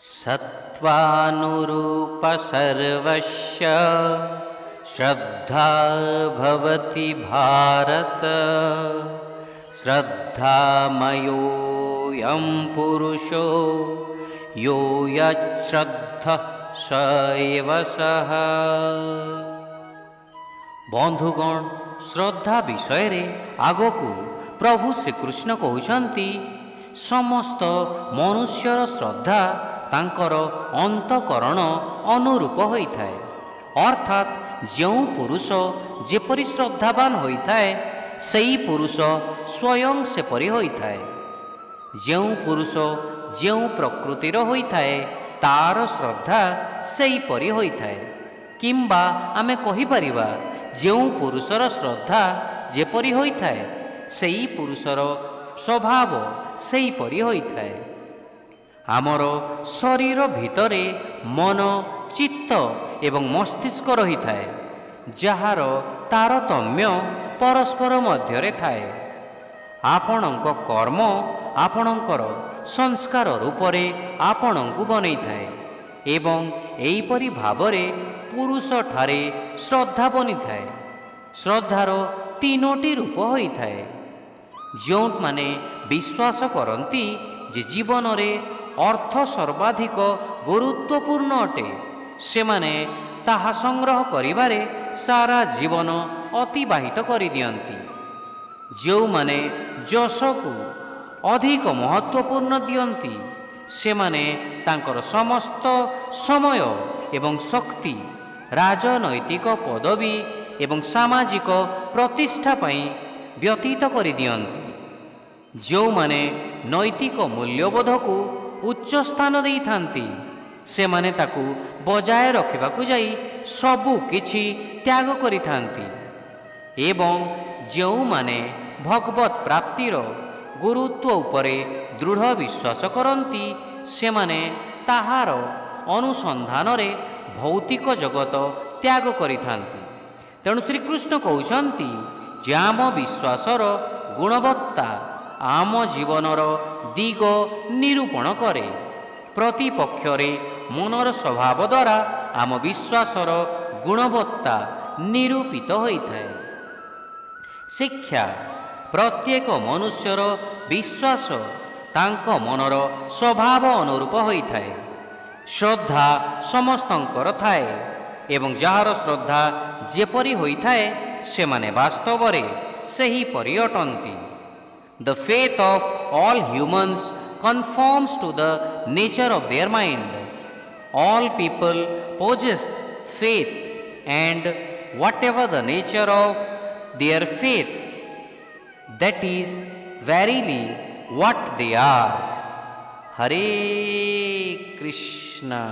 सत्त्वानुरूप सर्वस्य श्रद्धा भवति भारत। श्रद्धामयोऽयं पुरुषो यो यच्छ्रद्धः स एव सः। बंधुगण, श्रद्धा विषय आगकू प्रभु श्रीकृष्ण कहउछंती समस्त मनुष्यर श्रद्धा तांकर अंतकरण अनुरूप होइथाए। अर्थात जो पुरुष जेपरि श्रद्धावान होइथाए सेई पुरुष स्वयं सेपरि होइथाए। जो पुरुष जो प्रकृतिर होइथाए तार श्रद्धा सेई परि होइथाए। किंबा आमे कहि परिबा जो पुरुषर श्रद्धा जेपरि होइथाए सेई पुरुषर स्वभाव सेई परि होइथाए। आमर शरीर भितरे मन, चित्त एवं मस्तिष्क रही थाए, जार तारतम्य परस्पर मध्यरे थाए। आपणक कर्म आपणकर संस्कार रूपरे आपणकु बनै थाए एवं एहीपरि भावरे पुरुष ठारे श्रद्धा बनि थाए। श्रद्धार तीनोटी रूप होई थाए। जो माने विश्वास करती जे जीवन रे अर्थ सर्वाधिक गुरुत्वपूर्ण अटे से माने ताहा संग्रह करिबारे सारा जीवन अतिबाहित करि दियंती। जो माने जश को अधिक महत्वपूर्ण दियंती से माने तांकर समस्त समय एवं शक्ति राजनैतिक पदवी एवं सामाजिक प्रतिष्ठा पई व्यतीत करि दियंती। जो माने नैतिक मूल्यबोध को उच्च स्थान देई थांती से माने ताकू बजाय रखिबाकू जाई सबु किछि त्याग करि थांती। एवं जो माने भगवत प्राप्तिर गुरुत्व उपरे दृढ़ विश्वास करती से माने ताहार अनुसंधान रे भौतिक जगत त्याग करि थांती। तेणु श्रीकृष्ण कहउछंती जे आम विश्वासर गुणवत्ता आम जीवनर दिग निरूपण करे। प्रतिपक्षरे मनर स्वभाव द्वारा आम विश्वासर गुणवत्ता निरूपित होइथाए। शिक्षा प्रत्येक मनुष्यर विश्वास तांक मनर स्वभाव अनुरूप होइथाए। श्रद्धा समस्तंकर थाए एवं जार श्रद्धा जेपरि होइथाए से माने वास्तव रे सही परि अटंती। The faith of all humans conforms to the nature of their mind. All people possess faith, and whatever the nature of their faith, that is verily what they are. Hare Krishna.